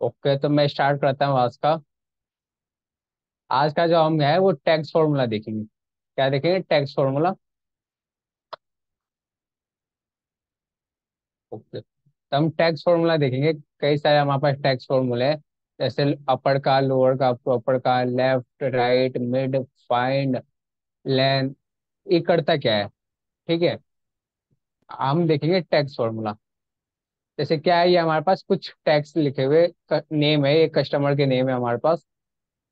Okay, तो मैं start करता हूँ आज का जो हम है वो टैक्स फॉर्मूला देखेंगे। क्या देखेंगे? Tax formula. ओके, तो हम टैक्स फॉर्मूला देखेंगे। कई सारे हमारे पास टैक्स फॉर्मूले हैं, जैसे अपर का, लोअर का, प्रॉपर का, left, right, mid, find, length. ये करता क्या है? ठीक है, हम देखेंगे टैक्स फॉर्मूला। जैसे क्या है, ये हमारे पास कुछ टैक्स लिखे हुए नेम है, ये कस्टमर के नेम है हमारे पास।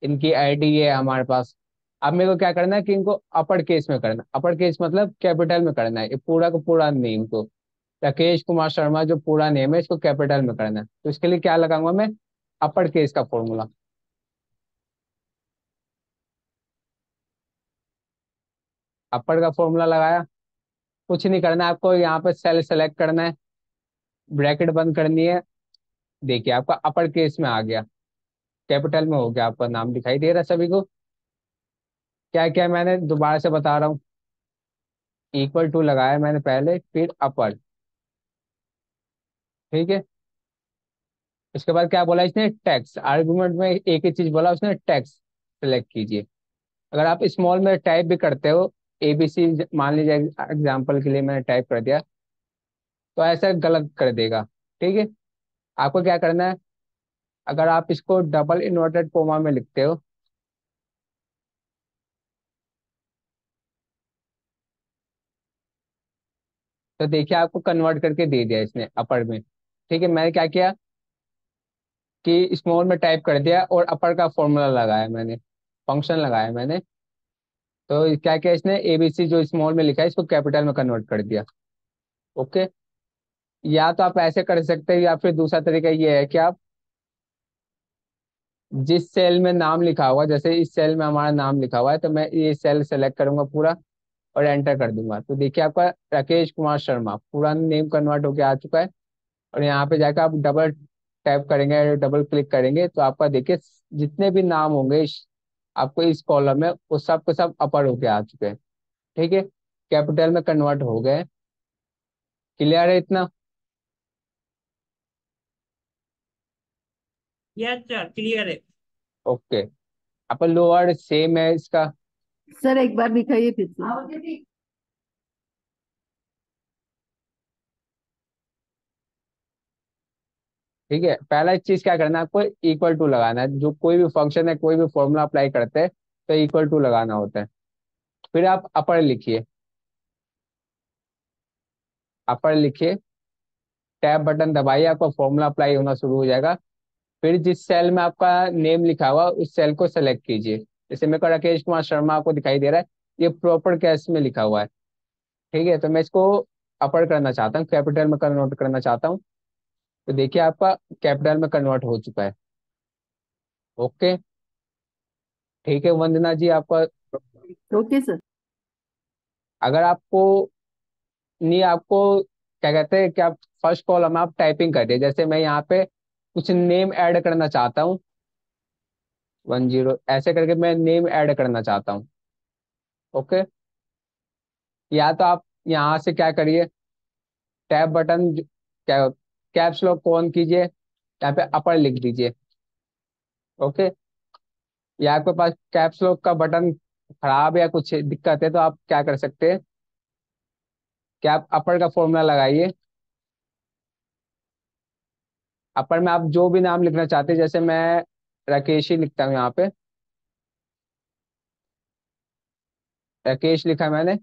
इनकी आईडी है हमारे पास। अब मेरे को क्या करना है कि इनको अपर केस में करना। अपर केस मतलब कैपिटल में करना है, ये पूरा का पूरा नेम को। राकेश कुमार शर्मा जो पूरा नेम है, इसको कैपिटल में करना है, तो इसके लिए क्या लगाऊंगा मैं? अपर केस का फॉर्मूला। अपर का फॉर्मूला लगाया। कुछ नहीं करना है आपको, यहाँ पे सेल सेलेक्ट करना है, ब्रैकेट बंद करनी है। देखिए आपका अपर केस में आ गया, कैपिटल में हो गया, आपका नाम दिखाई दे रहा है सभी को। क्या क्या मैंने दोबारा से बता रहा हूँ। इक्वल टू लगाया मैंने पहले, फिर अपर। ठीक है, इसके बाद क्या बोला इसने? टैक्स। आर्गुमेंट में एक ही चीज बोला उसने, टैक्स सेलेक्ट कीजिए। अगर आप स्मॉल में टाइप भी करते हो, एबीसी मान लीजिए एग्जाम्पल के लिए मैंने टाइप कर दिया, तो ऐसा गलत कर देगा। ठीक है, आपको क्या करना है? अगर आप इसको डबल इन्वर्टेड कोमा में लिखते हो, तो देखिए आपको कन्वर्ट करके दे दिया इसने अपर में। ठीक है, मैंने क्या किया कि स्मॉल में टाइप कर दिया और अपर का फॉर्मूला लगाया मैंने, फंक्शन लगाया मैंने। तो क्या किया इसने, एबीसी जो स्मॉल में लिखा है इसको कैपिटल में कन्वर्ट कर दिया। ओके, या तो आप ऐसे कर सकते हैं, या फिर दूसरा तरीका ये है कि आप जिस सेल में नाम लिखा हुआ, जैसे इस सेल में हमारा नाम लिखा हुआ है, तो मैं ये सेल सेलेक्ट करूंगा पूरा और एंटर कर दूंगा। तो देखिए आपका राकेश कुमार शर्मा पूरा नेम कन्वर्ट होके आ चुका है। और यहाँ पे जाकर आप डबल टैप करेंगे, डबल क्लिक करेंगे, तो आपका देखिए जितने भी नाम होंगे आपको इस कॉलम में, वो सब के सब अपर होके आ चुके हैं। ठीक है, कैपिटल में कन्वर्ट हो गए। क्लियर है इतना? या अच्छा क्लियर है। ओके, अपन लोअर सेम है इसका। सर एक बार दिखाइए फिर से। ठीक है, पहला चीज क्या करना है आपको, इक्वल टू लगाना है। जो कोई भी फंक्शन है, कोई भी फॉर्मूला अप्लाई करते हैं, तो इक्वल टू लगाना होता है। फिर आप अपर लिखिए, अपर लिखिए, टैब बटन दबाइए, आपका फॉर्मूला अप्लाई होना शुरू हो जाएगा। फिर जिस सेल में आपका नेम लिखा हुआ उस सेल को सेलेक्ट कीजिए। जैसे मेरे को राकेश कुमार शर्मा आपको दिखाई दे रहा है, ये प्रॉपर कैश में लिखा हुआ है। ठीक है, तो मैं इसको अपर करना चाहता हूँ, कैपिटल में कन्वर्ट करना चाहता हूँ। तो देखिए आपका कैपिटल में कन्वर्ट हो चुका है। ओके, ठीक है वंदना जी आपका। Okay sir. अगर आपको नहीं, आपको क्या कहते हैं कि आप फर्स्ट कॉलम में आप टाइपिंग करिए। जैसे मैं यहाँ पे कुछ नेम ऐड करना चाहता हूँ, 10 ऐसे करके मैं नेम ऐड करना चाहता हूँ। ओके, या तो आप यहाँ से क्या करिए, टैब बटन क्या, कैप्स लॉक ऑन कीजिए, यहाँ पे अपर लिख दीजिए। ओके, या आपके पास कैप्स लॉक का बटन खराब है या कुछ दिक्कत है, तो आप क्या कर सकते हैं कि आप अपर का फॉर्मूला लगाइए। अपर में आप जो भी नाम लिखना चाहते हैं, जैसे मैं राकेश ही लिखता हूँ यहाँ पे, राकेश लिखा मैंने।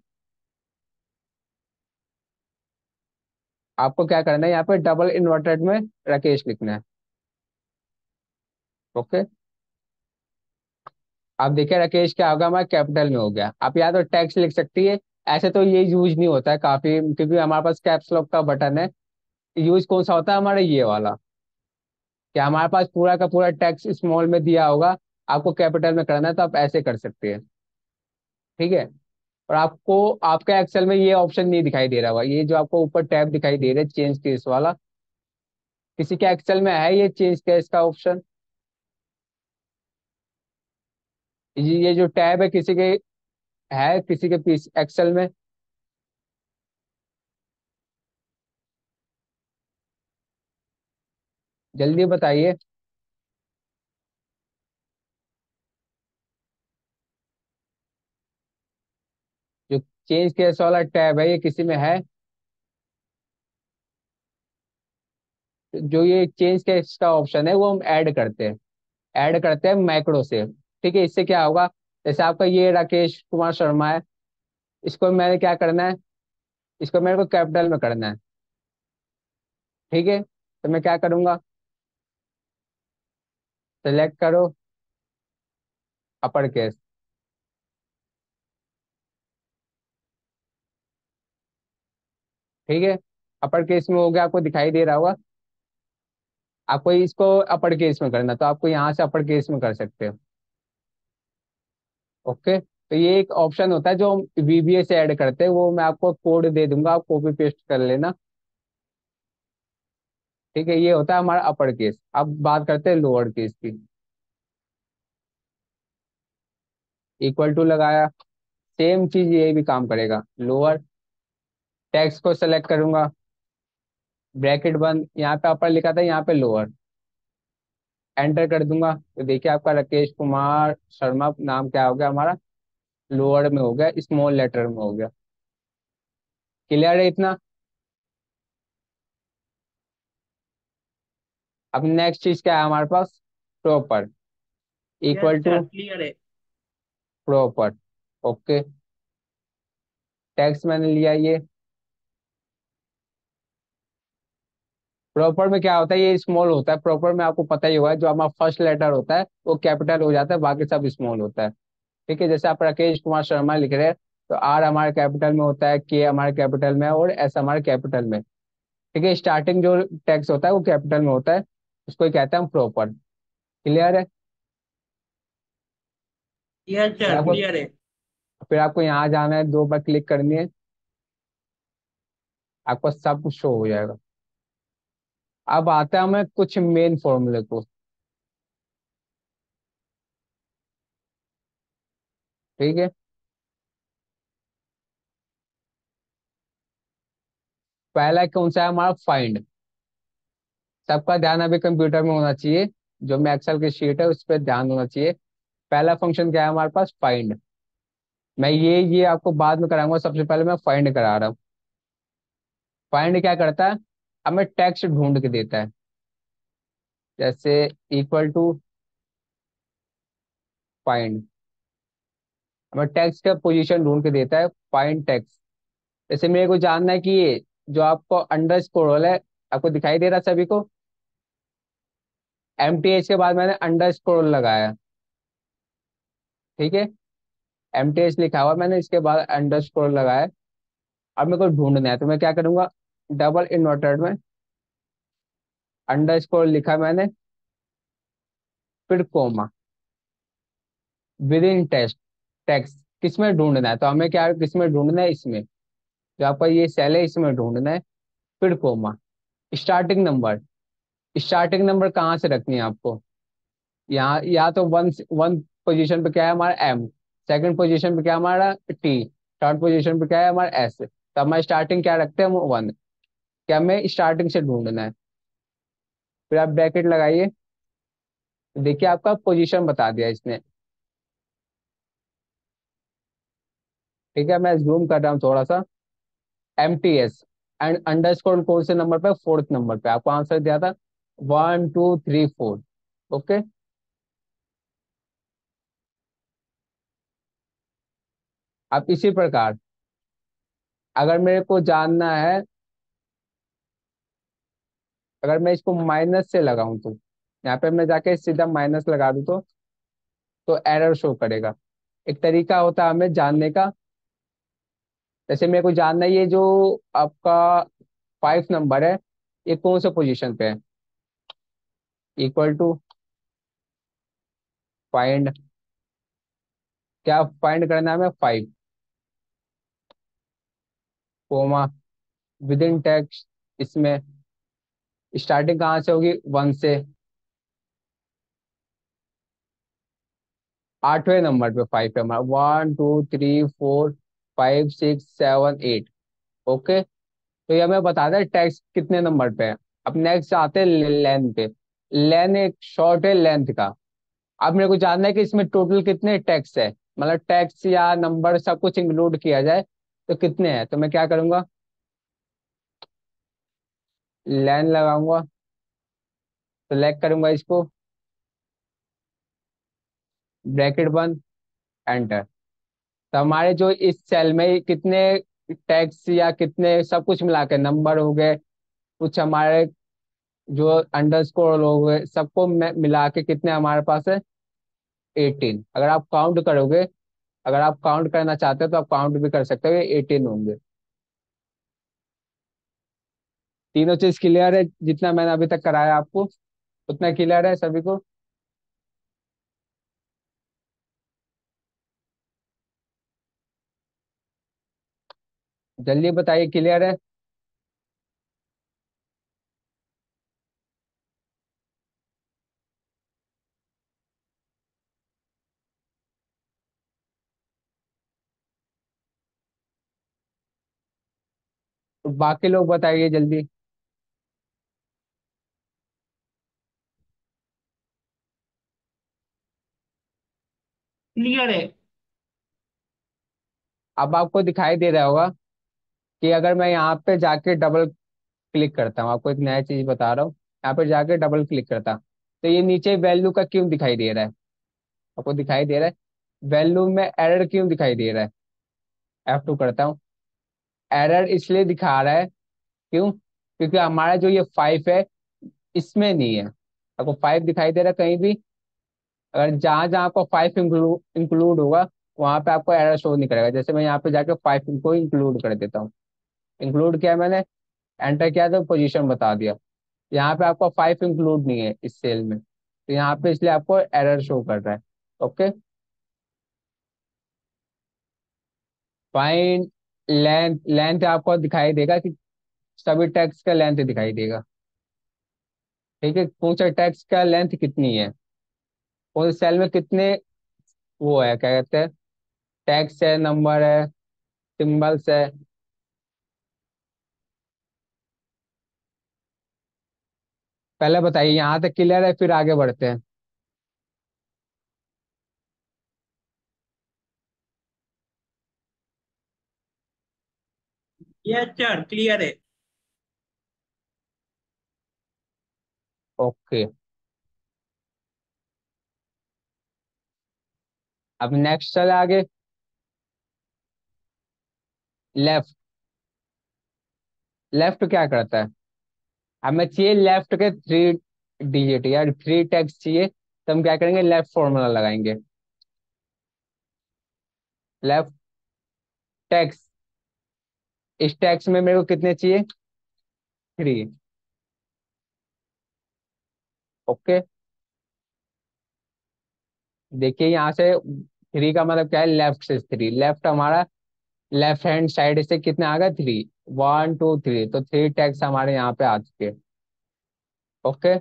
आपको क्या करना है, यहाँ पे डबल इन्वर्टेड में राकेश लिखना है। ओके, आप देखिए राकेश क्या होगा, हमारा कैपिटल में हो गया। आप या तो टैक्स लिख सकती है। ऐसे तो ये यूज नहीं होता है काफी, क्योंकि हमारे पास कैप्स लॉक का बटन है। यूज कौन सा होता है हमारा, ये वाला। कि हमारे पास पूरा का पूरा टैक्स स्मॉल में दिया होगा, आपको कैपिटल में करना है, तो आप ऐसे कर सकते हैं। ठीक है, और आपको आपका एक्सेल में ये ऑप्शन नहीं दिखाई दे रहा होगा, ये जो आपको ऊपर टैब दिखाई दे रहा है चेंज केस वाला। किसी के एक्सेल में है ये चेंज केस का ऑप्शन? ये जो टैब है किसी के, है किसी के पीस एक्सेल में? जल्दी बताइए। चेंज केस वाला टैब है, ये किसी में है? जो ये चेंज केस का ऑप्शन है वो हम ऐड करते हैं मैक्रो से। ठीक है, इससे क्या होगा, जैसे आपका ये राकेश कुमार शर्मा है, इसको मैंने क्या करना है, इसको मेरे को कैपिटल में करना है। ठीक है, तो मैं क्या करूंगा, सेलेक्ट करो अपर केस। ठीक है, अपर केस में हो गया, आपको दिखाई दे रहा होगा। आपको इसको अपर केस में करना, तो आपको यहाँ से अपर केस में कर सकते हो। ओके, तो ये एक ऑप्शन होता है जो हम वीबीए से ऐड करते हैं, वो मैं आपको कोड दे दूंगा, आप कॉपी पेस्ट कर लेना। ठीक है, ये होता है हमारा अपर केस। अब बात करते हैं लोअर केस की। इक्वल टू लगाया, सेम चीज ये भी काम करेगा। लोअर, टेक्स्ट को सेलेक्ट करूंगा, ब्रैकेट बंद, यहाँ पे अपर लिखा था, यहाँ पे लोअर, एंटर कर दूंगा। तो देखिए आपका राकेश कुमार शर्मा नाम क्या हो गया हमारा, लोअर में हो गया, स्मॉल लेटर में हो गया। क्लियर है इतना? अब नेक्स्ट चीज क्या है हमारे पास, proper. Yes equal to sir clear है। प्रॉपर। ओके, टेक्स्ट मैंने लिया ये। प्रॉपर में क्या होता है, ये स्मॉल होता है। प्रॉपर में आपको पता ही होगा, जो हमारा फर्स्ट लेटर होता है वो कैपिटल हो जाता है, बाकी सब स्मॉल होता है। ठीक है, जैसे आप राकेश कुमार शर्मा लिख रहे हैं, तो आर हमारे कैपिटल में होता है, के हमारे कैपिटल में है, और एस हमारे कैपिटल में। ठीक है, स्टार्टिंग जो टेक्स्ट होता है वो कैपिटल में होता है, उसको ही कहते हैं हम प्रॉपर। क्लियर है? यस फिर सर आपको क्लियर है। फिर आपको यहाँ जाना है, दो बार क्लिक करनी है, आपको सब कुछ शो हो जाएगा। अब आता है हमें कुछ मेन फॉर्मूले को। ठीक है, पहला कौन सा है हमारा, फाइंड। सबका ध्यान अभी कंप्यूटर में होना चाहिए, जो मैं एक्सेल की शीट है उस पर ध्यान होना चाहिए। पहला फंक्शन क्या है हमारे पास, फाइंड। मैं ये आपको बाद में कराऊंगा, सबसे पहले मैं फाइंड करा रहा हूँ। फाइंड क्या करता है, हमें टेक्स्ट ढूंढ के देता है। जैसे इक्वल टू फाइंड, हमें टेक्स्ट का पोजीशन ढूंढ के देता है, फाइंड टेक्स्ट। जैसे मेरे को जानना है कि ये जो आपको अंडर स्कोर है, आपको दिखाई दे रहा है सभी को, एमटीएच के बाद मैंने अंडर स्कोर लगाया। ठीक है, एमटीएच लिखा हुआ मैंने, इसके बाद अंडर स्कोर लगाया। अब मेरे को ढूंढना है, तो मैं क्या करूंगा, डबल इन्वर्टेड में अंडर स्कोर लिखा मैंने, फिर comma, within test, text किसमें ढूंढना है, तो हमें क्या किसमें ढूंढना है, इसमें जो आपका ये सेल है इसमें ढूंढना है, फिर comma. Starting number, starting number कहाँ से रखनी है आपको, यहाँ या तो वन वन पोजीशन पे क्या है हमारा एम, सेकंड पोजीशन पे क्या है हमारा टी, थर्ड पोजीशन पे क्या है हमारा एस, तो हमारा स्टार्टिंग क्या रखते हैं हम, वन। क्या हमें स्टार्टिंग से ढूंढना है, फिर आप ब्रैकेट लगाइए। देखिए आपका पोजीशन बता दिया इसने। ठीक है, मैं जूम कर रहा हूँ थोड़ा सा। M T S and underscore कौन से नंबर पे, फोर्थ नंबर पे आपको आंसर दिया था, 1 2 3 4। ओके, अब इसी प्रकार अगर मेरे को जानना है, अगर मैं इसको माइनस से लगाऊं, तो यहाँ पे मैं जाके सीधा माइनस लगा दूं, तो एरर शो करेगा। एक तरीका होता है हमें जानने का। जैसे मेरे को जानना है ये जो आपका 5 नंबर है, ये कौन से पोजीशन पे है, इक्वल टू फाइंड, क्या फाइंड करना है हमें, 5, कोमा, विद इन टेक्स्ट, इसमें स्टार्टिंग कहाँ से होगी, वन से, 8वें नंबर पे 5 है हमारा, 1 2 3 4 5 6 7 8। ओके, तो ये हमें बता दें टैक्स कितने नंबर पे है। अब नेक्स्ट आते हैं लेंथ पे। लेन एक शॉर्ट है लेंथ का। अब मेरे को जानना है कि इसमें टोटल कितने टैक्स है, मतलब टैक्स या नंबर सब कुछ इंक्लूड किया जाए, तो कितने हैं, तो मैं क्या करूंगा, लाइन लगाऊंगा, सेलेक्ट करूंगा इसको, ब्रैकेट बंद, एंटर। तो हमारे जो इस सेल में कितने टैक्स या कितने सब कुछ मिला के नंबर हो गए, कुछ हमारे जो अंडरस्कोर हो गए, सबको मिला के कितने हमारे पास है, 18। अगर आप काउंट करोगे, अगर आप काउंट करना चाहते हो तो आप काउंट भी कर सकते हो, ये 18 होंगे। तीनों चीज क्लियर है, जितना मैंने अभी तक कराया आपको उतना क्लियर है सभी को। जल्दी बताइए, क्लियर है। तो बाकी लोग बताइए जल्दी। क्लियर है। अब आपको दिखाई दे रहा होगा कि अगर मैं यहाँ पे जाके डबल क्लिक करता हूँ, आपको एक नया चीज बता रहा हूँ, यहाँ पे जाके डबल क्लिक करता, तो ये नीचे वैल्यू का क्यों दिखाई दे रहा है, आपको दिखाई दे रहा है, वैल्यू में एरर क्यों दिखाई दे रहा है। F2 करता हूँ, एरर इसलिए दिखा रहा है, क्यों, क्योंकि हमारा जो ये 5 है इसमें नहीं है। आपको 5 दिखाई दे रहा है कहीं भी, अगर जहां जहां आपको 5 इंक्लूड होगा वहां पे आपको एरर शो नहीं करेगा। जैसे मैं यहाँ पे जाके 5 को इंक्लूड कर देता हूँ, इंक्लूड किया मैंने, एंटर किया तो पोजीशन बता दिया। यहाँ पे आपको 5 इंक्लूड नहीं है इस सेल में, तो यहाँ पे इसलिए आपको एरर शो कर रहा है। ओके। फाइंड लेंथ, लेंथ आपको दिखाई देगा कि सभी टैक्स का लेंथ दिखाई देगा। ठीक है, कौन सा टैक्स का लेंथ कितनी है, कौन से सेल में कितने वो है, क्या कहते हैं, टैक्स है, नंबर है, सिंबल्स है। पहले बताइए, यहाँ तक क्लियर है, फिर आगे बढ़ते हैं। यस सर, क्लियर है। ओके। अब नेक्स्ट चले आगे, लेफ्ट। लेफ्ट क्या करता है, हमें चाहिए लेफ्ट के 3 डिजिट या 3 टैक्स चाहिए, तो हम क्या करेंगे, लेफ्ट फॉर्मूला लगाएंगे, लेफ्ट टैक्स। इस टैक्स में मेरे को कितने चाहिए, 3। ओके। देखिए यहाँ से 3 का मतलब क्या है, लेफ्ट से 3, लेफ्ट हमारा लेफ्ट हैंड साइड से कितने आ गए, 3, 1 2 3, तो 3 टैक्स हमारे यहाँ पे आ चुके हैं। ओके।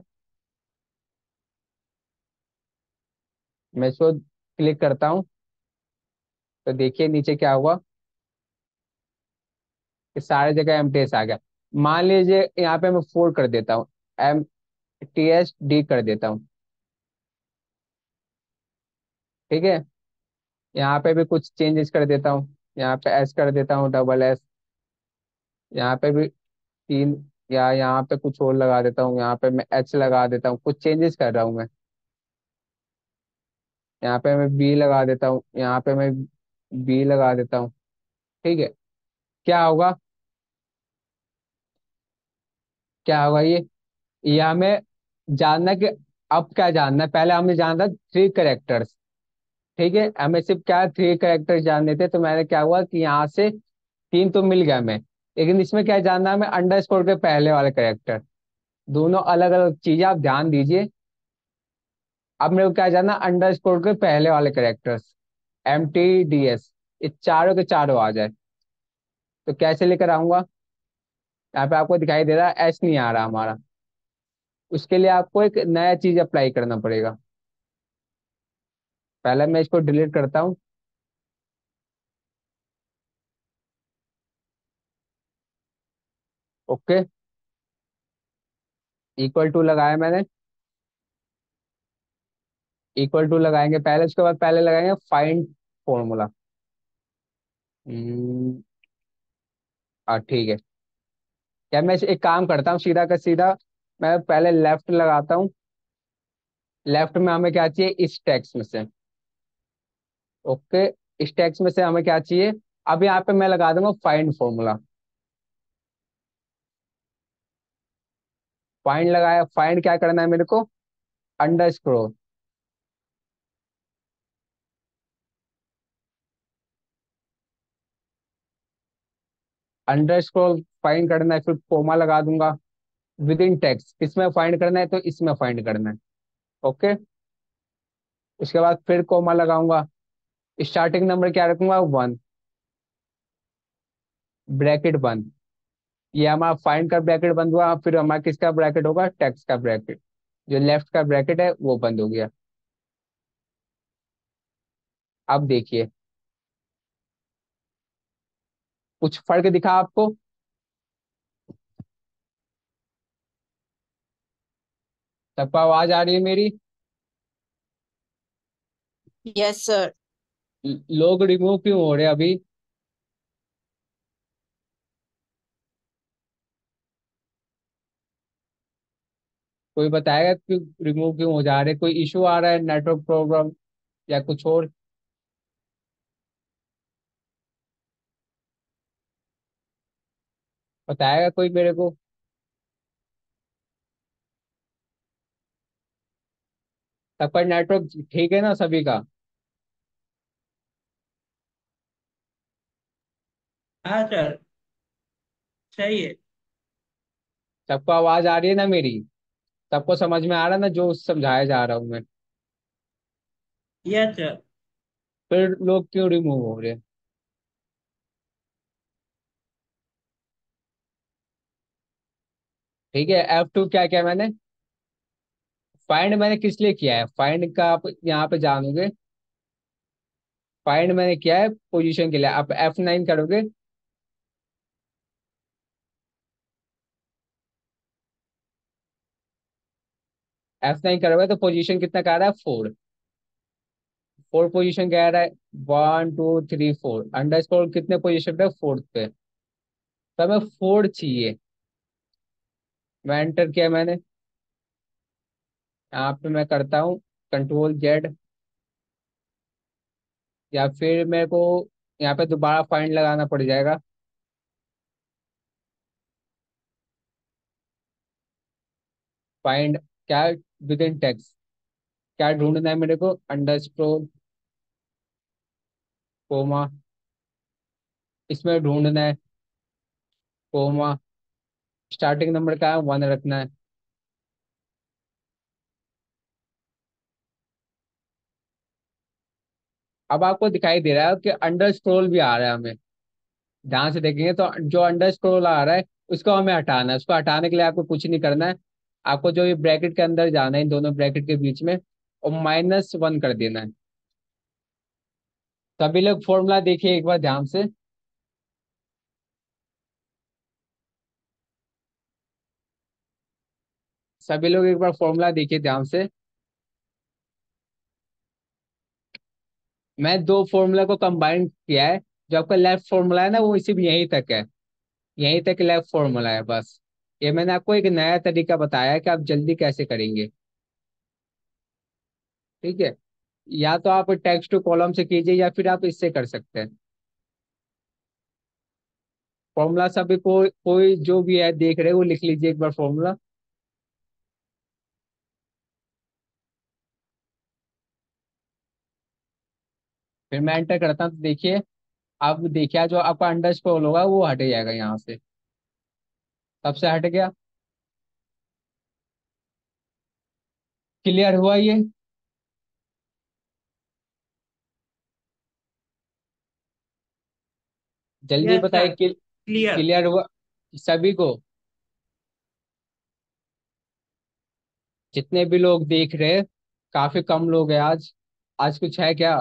मैं इसको क्लिक करता हूँ, तो देखिए नीचे क्या हुआ, कि सारे जगह एमटीएस आ गया। मान लीजिए यहाँ पे मैं 4 कर देता हूँ, MTSD कर देता हूँ। ठीक है, यहाँ पे भी कुछ चेंजेस कर देता हूँ, यहाँ पे S कर देता हूँ, डबल S, यहाँ पे भी 3, या यहाँ पे कुछ और लगा देता हूँ, यहाँ पे मैं H लगा देता हूँ, कुछ चेंजेस कर रहा हूँ मैं। यहाँ पे मैं B लगा देता हूँ, यहाँ पे मैं B लगा देता हूँ। ठीक है, क्या होगा, क्या होगा ये हमें जानना कि, अब क्या जानना है, पहले हमें जानना 3 कैरेक्टर्स। ठीक है, हमें सिर्फ क्या 3 कैरेक्टर्स जानने थे, तो मैंने क्या हुआ कि यहाँ से 3 तो मिल गया हमें, लेकिन इसमें क्या जानना है हमें, अंडरस्कोर के पहले वाले कैरेक्टर। दोनों अलग अलग चीजें, आप ध्यान दीजिए। अब मेरे को क्या जानना, अंडरस्कोर के पहले वाले कैरेक्टर्स, MTDS, ये चारों के चारों आ जाए, तो कैसे लेकर आऊंगा। यहाँ पे आपको दिखाई दे रहा है एस नहीं आ रहा हमारा, उसके लिए आपको एक नया चीज अप्लाई करना पड़ेगा। पहले मैं इसको डिलीट करता हूँ। ओके, इक्वल टू लगाया मैंने, इक्वल टू लगाएंगे पहले, उसके बाद पहले लगाएंगे फाइंड फॉर्मूला। ठीक है। क्या मैं एक काम करता हूँ, सीधा का सीधा मैं पहले लेफ्ट लगाता हूँ। लेफ्ट में हमें क्या चाहिए, इस टेक्स्ट में से। ओके। इस टेक्स्ट में से हमें क्या चाहिए। अब यहाँ पे मैं लगा दूंगा फाइंड फॉर्मूला। फाइंड लगाया, फाइंड क्या करना है मेरे को, under scroll. Under scroll find करना है, फिर कोमा लगा दूंगा। विद इन टेक्स्ट इसमें फाइंड करना है तो इसमें फाइंड करना है। ओके। उसके बाद फिर कोमा लगाऊंगा। स्टार्टिंग नंबर क्या रखूंगा, 1, ब्रैकेट बंद। ये हमारा फाइंड का ब्रैकेट बंद हुआ, फिर हमारा किसका ब्रैकेट होगा, टेक्स्ट का ब्रैकेट। जो लेफ्ट का ब्रैकेट है वो बंद हो गया। अब देखिए, कुछ फर्क दिखा आपको। सबको आवाज आ रही है मेरी। Yes sir. लोग रिमूव क्यों हो रहे हैं अभी। कोई बताएगा कि रिमूव क्यों हो जा रहे हैं? कोई इशू आ रहा है, नेटवर्क प्रॉब्लम या कुछ और। बताएगा कोई मेरे को। सबका नेटवर्क ठीक है ना सभी का। हाँ सर, सही है। सबको आवाज आ रही है ना मेरी। सबको समझ में आ रहा है ना जो समझाया जा रहा हूँ मैं। Yes sir. फिर लोग क्यों रिमूव हो रहे हैं। ठीक है, F2 क्या किया मैंने। फाइंड मैंने किस लिए किया है, फाइंड का आप यहाँ पे जानोगे। फाइंड मैंने किया है पोजीशन के लिए। आप F9 करोगे। F9 करोगे तो पोजीशन कितना कह रहा है, 4। 4 पोजीशन कह रहा है। 1 2 3 4, अंडर स्कोर कितने पोजीशन पे, फोर्थ पे। तो हमें 4 चाहिए। मैं एंटर किया मैंने। यहाँ पे मैं करता हूँ Ctrl Z। या फिर मेरे को यहाँ पे दोबारा फाइंड लगाना पड़ जाएगा। फाइंड क्या, विद इन टेक्स्ट क्या ढूंढना है मेरे को, अंडर स्कोर कोमा। इसमें ढूंढना है कोमा। स्टार्टिंग नंबर का है, 1 रखना है। अब आपको दिखाई दे रहा है कि अंडर स्क्रोल भी आ रहा है हमें। ध्यान से देखेंगे तो जो अंडर स्क्रोल आ रहा है उसको हमें हटाना है। उसको हटाने के लिए आपको कुछ नहीं करना है। आपको जो ये ब्रैकेट के अंदर जाना है, इन दोनों ब्रैकेट के बीच में, और -1 कर देना है। सभी लोग फॉर्मूला देखिए एक बार ध्यान से। सभी लोग एक बार फॉर्मूला देखिए ध्यान से। मैं दो फॉर्मूला को कंबाइन किया है। जो आपका लेफ्ट फॉर्मूला है ना वो सिर्फ यहीं तक है। यहीं तक लेफ्ट फॉर्मूला है बस। ये मैंने आपको एक नया तरीका बताया है कि आप जल्दी कैसे करेंगे। ठीक है। या तो आप टेक्स्ट टू कॉलम से कीजिए या फिर आप इससे कर सकते हैं। फॉर्मूला सभी कोई जो भी है देख रहे हो वो लिख लीजिए एक बार फॉर्मूला। फिर मैं एंटर करता हूँ तो देखिए। अब देखिए जो आपका अंडर स्क्रॉल होगा वो हट जाएगा यहाँ से। तब से हट गया। क्लियर हुआ ये। जल्दी यस बताइए सर, क्लियर। क्लियर हुआ सभी को। जितने भी लोग देख रहे हैं, काफी कम लोग हैं आज। आज कुछ है क्या।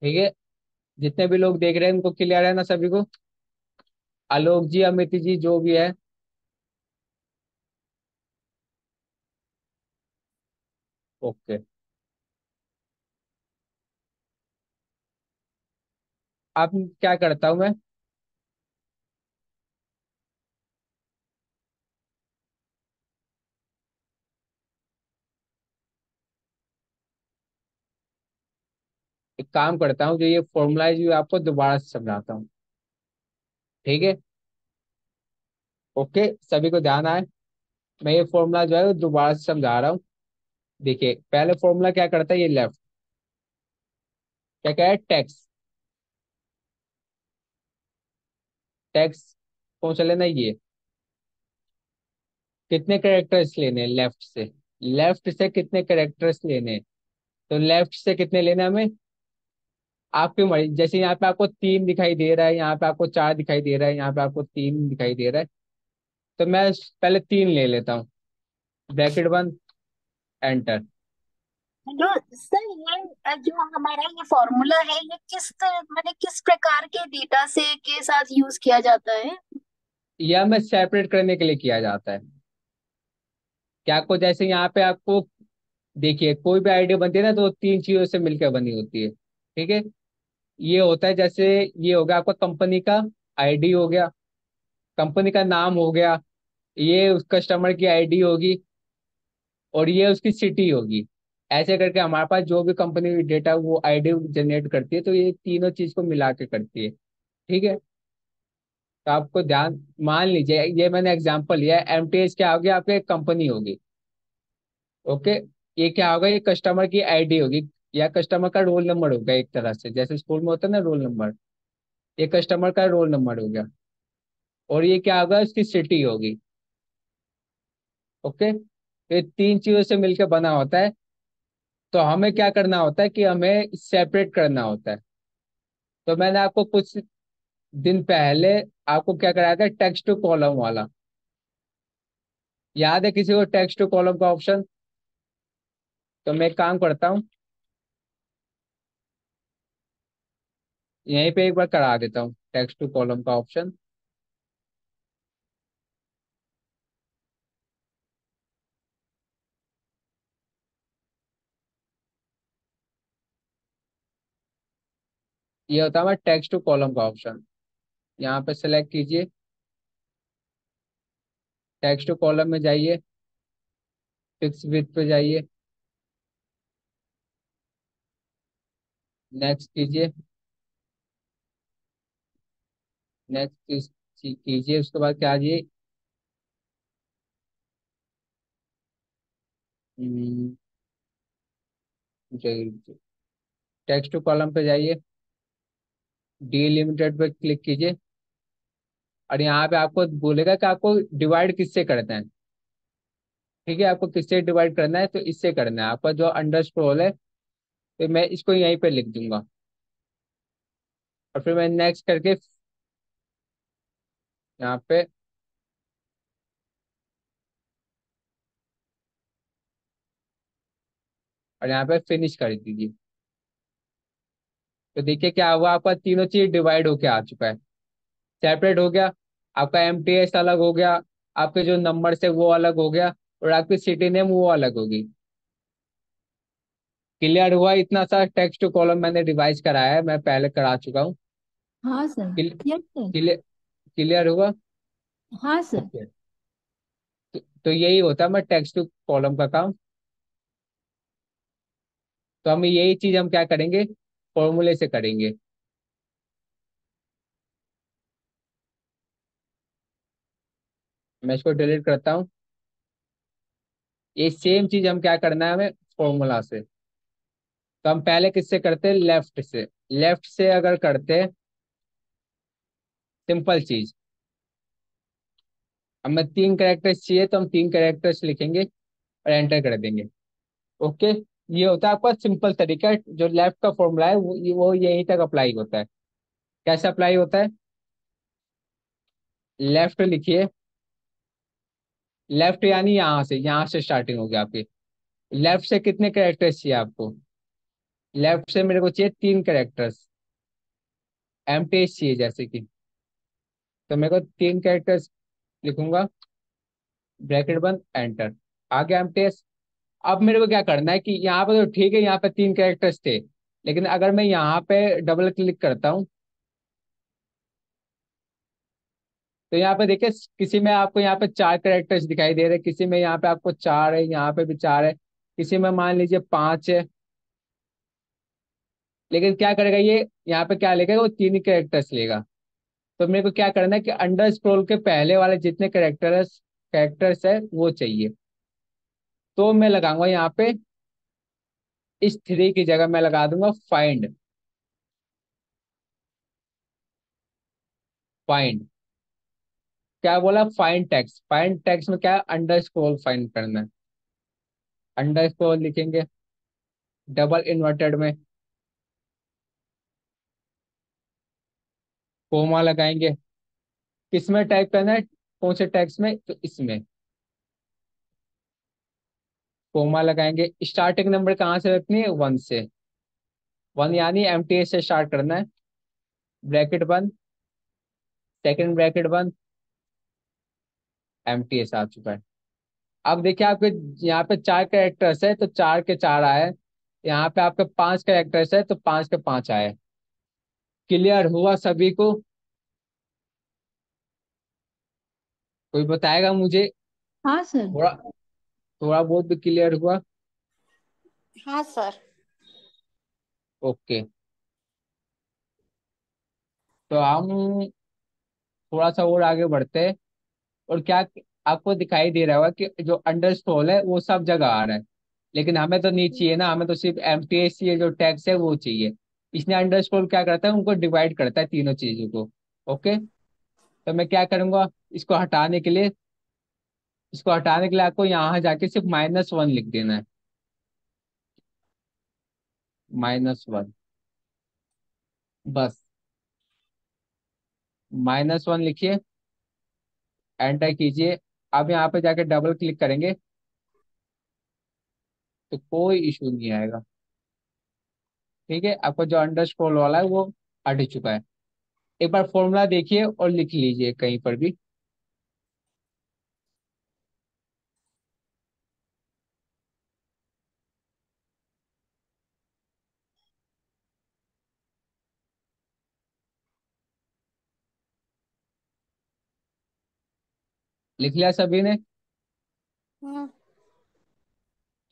ठीक है। जितने भी लोग देख रहे हैं उनको क्लियर है ना सभी को। आलोक जी, अमित जी, जो भी है। ओके। अब क्या करता हूँ मैं, एक काम करता हूँ, जो ये फॉर्मूला जो आपको दोबारा से समझाता हूँ। ठीक है। ओके, सभी को ध्यान आए। मैं ये फॉर्मूला जो है वो दोबारा से समझा रहा हूँ। देखिए, पहले फॉर्मूला क्या करता है, ये लेफ्ट क्या क्या है, टैक्स। टैक्स कौन सा लेना है, ये कितने कैरेक्टर्स लेने हैं लेफ्ट से। लेफ्ट से कितने कैरेक्टर्स लेने हैं, तो लेफ्ट से कितने लेने हैं हमें, आपकी मर्जी। जैसे यहाँ पे आपको 3 दिखाई दे रहा है, यहाँ पे आपको 4 दिखाई दे रहा है, यहाँ पे आपको 3 दिखाई दे रहा है, तो मैं पहले 3 ले लेता हूँ। ब्रैकेट बंद, एंटर। जो सर ये जो हमारा ये फॉर्मूला है ये मतलब किस प्रकार के डेटा से के साथ यूज किया जाता है? यह हमें सेपरेट करने के लिए किया जाता है। क्या आपको, जैसे यहाँ पे आपको, देखिए कोई भी आईडी बनती है ना, तो वो 3 चीजों से मिलकर बनी होती है। ठीक है। ये होता है, जैसे ये हो गया आपका कंपनी का आईडी हो गया, कंपनी का नाम हो गया, ये उस कस्टमर की आईडी होगी, और ये उसकी सिटी होगी। ऐसे करके हमारे पास जो भी कंपनी डेटा वो आईडी जनरेट करती है, तो ये तीनों चीज को मिला के करती है। ठीक है। तो आपको ध्यान, मान लीजिए ये मैंने एग्जांपल लिया है, एमटीएस क्या होगी, आपकी कंपनी होगी। ओके। ये क्या होगा, ये कस्टमर की आईडी होगी, या कस्टमर का रोल नंबर होगा, एक तरह से जैसे स्कूल में होता है ना रोल नंबर, ये कस्टमर का रोल नंबर हो गया। और ये क्या होगा, इसकी सिटी होगी। ओके, ये 3 चीजों से मिलकर बना होता है। तो हमें क्या करना होता है कि हमें सेपरेट करना होता है। तो मैंने आपको कुछ दिन पहले आपको क्या कराया था, टेक्स्ट टू कॉलम वाला, याद है किसी को टेक्स्ट टू कॉलम का ऑप्शन। तो मैं एक काम करता हूँ, यहीं पे एक बार करा देता हूँ टेक्स्ट टू कॉलम का ऑप्शन। ये होता है हमारा टेक्स्ट टू कॉलम का ऑप्शन। यहाँ पे सेलेक्ट कीजिए, टेक्स्ट टू कॉलम में जाइए, फिक्स विथ पे जाइए, नेक्स्ट कीजिए, नेक्स्ट कीजिए, उसके बाद क्या आइए, टेक्स्ट टू कॉलम पे जाइए, डी लिमिटेड पे क्लिक कीजिए, और यहाँ पे आपको बोलेगा कि आपको डिवाइड किससे करना है। ठीक है, आपको किससे डिवाइड करना है, तो इससे करना है आपका जो अंडर स्क्रोल है, तो मैं इसको यहीं पे लिख दूंगा, और फिर मैं नेक्स्ट करके यहाँ पे, और यहाँ पे फिनिश कर दीजिए। तो देखिए क्या हुआ, आपका तीनों चीज डिवाइड होके आ चुका है, सेपरेट हो गया। आपका एमटीएस अलग हो गया, आपके जो नंबर है वो अलग हो गया, और आपकी सिटी नेम वो अलग होगी। क्लियर हुआ, इतना सा टेक्स्ट टू कॉलम मैंने रिवाइज कराया है, मैं पहले करा चुका हूँ। हाँ sir. Yes sir. Clear, clear हुआ। हाँ सर। ओके। तो यही होता है मैं टेक्स्ट टू कॉलम का काम। तो हम यही चीज हम क्या करेंगे, फॉर्मूले से करेंगे। मैं इसको डिलीट करता हूँ। ये सेम चीज हम क्या करना है हमें, फॉर्मूला से। तो हम पहले किससे करते हैं, लेफ्ट से। लेफ्ट से अगर करते हैं, सिंपल चीज, हमें 3 कैरेक्टर्स चाहिए, तो हम 3 कैरेक्टर्स लिखेंगे और एंटर कर देंगे। ओके। ये होता है आपका सिंपल तरीका, जो लेफ्ट का फॉर्मूला है वो यहीं तक अप्लाई होता है। कैसे अप्लाई होता है, लेफ्ट लिखिए, लेफ्ट यानी यहाँ से स्टार्टिंग होगी आपकी। लेफ्ट से कितने कैरेक्टर्स चाहिए आपको, लेफ्ट से मेरे को चाहिए 3 कैरेक्टर्स, एमटीएस चाहिए जैसे कि, तो मेरे को 3 कैरेक्टर्स लिखूंगा, ब्रैकेट बंद, एंटर। आ गया एमटीएस। अब मेरे को क्या करना है कि यहाँ पे तो ठीक है, यहाँ पे तीन कैरेक्टर्स थे, लेकिन अगर मैं यहाँ पे डबल क्लिक करता हूँ तो यहाँ पे देखिए, किसी में आपको यहाँ पे चार कैरेक्टर्स दिखाई दे रहे हैं, किसी में यहाँ पे आपको चार है, यहाँ पे भी चार है, किसी में मान लीजिए पांच है। लेकिन क्या करेगा ये, यहाँ पे क्या लेगा, वो तीन ही कैरेक्टर्स लेगा। तो मेरे को क्या करना है कि अंडर स्क्रोल के पहले वाले जितने कैरेक्टर्स कैरेक्टर्स है वो चाहिए। तो मैं लगाऊंगा यहाँ पे, इस थ्री की जगह मैं लगा दूंगा फाइंड। फाइंड क्या बोला, फाइंड टेक्स्ट। फाइंड टेक्स्ट में क्या है, अंडर स्क्रोल फाइंड करना है। अंडर स्क्रोल लिखेंगे डबल इन्वर्टेड में, कोमा लगाएंगे। किसमें टाइप करना है, कौन से टेक्स्ट में, तो इसमें कोमा लगाएंगे। स्टार्टिंग नंबर कहाँ से रखनी है, वन से। वन यानी एमटी से स्टार्ट करना है। ब्रैकेट बंद, सेकंड ब्रैकेट बंद, एमटी एस आ चुका है। अब देखिए आपके यहाँ पे चार कैरेक्टर्स है तो चार के चार आए, यहाँ पे आपके पांच कैरेक्टर्स है तो पांच के पांच आए। क्लियर हुआ सभी को, कोई बताएगा मुझे, हाँ सर। थोड़ा थोड़ा बहुत भी क्लियर हुआ। हाँ सर। ओके, तो हम थोड़ा सा और आगे बढ़ते हैं। और क्या आपको दिखाई दे रहा होगा कि जो अंडर स्क्रोल है वो सब जगह आ रहा है, लेकिन हमें तो नहीं चाहिए ना, हमें तो सिर्फ एम टी एस जो टैक्स है वो चाहिए। इसने अंडर स्क्रोल क्या करता है, उनको डिवाइड करता है तीनों चीजों को। ओके, तो मैं क्या करूंगा, इसको हटाने के लिए इसको हटाने के लिए आपको यहाँ जाके सिर्फ -1 लिख देना है। -1, बस -1 लिखिए, एंटर कीजिए। अब यहाँ पे जाके डबल क्लिक करेंगे तो कोई इशू नहीं आएगा। ठीक है, आपका जो अंडर स्क्रोल वाला है वो हट चुका है। एक बार फॉर्मूला देखिए और लिख लीजिए कहीं पर भी। लिख लिया सभी ने, हम्म।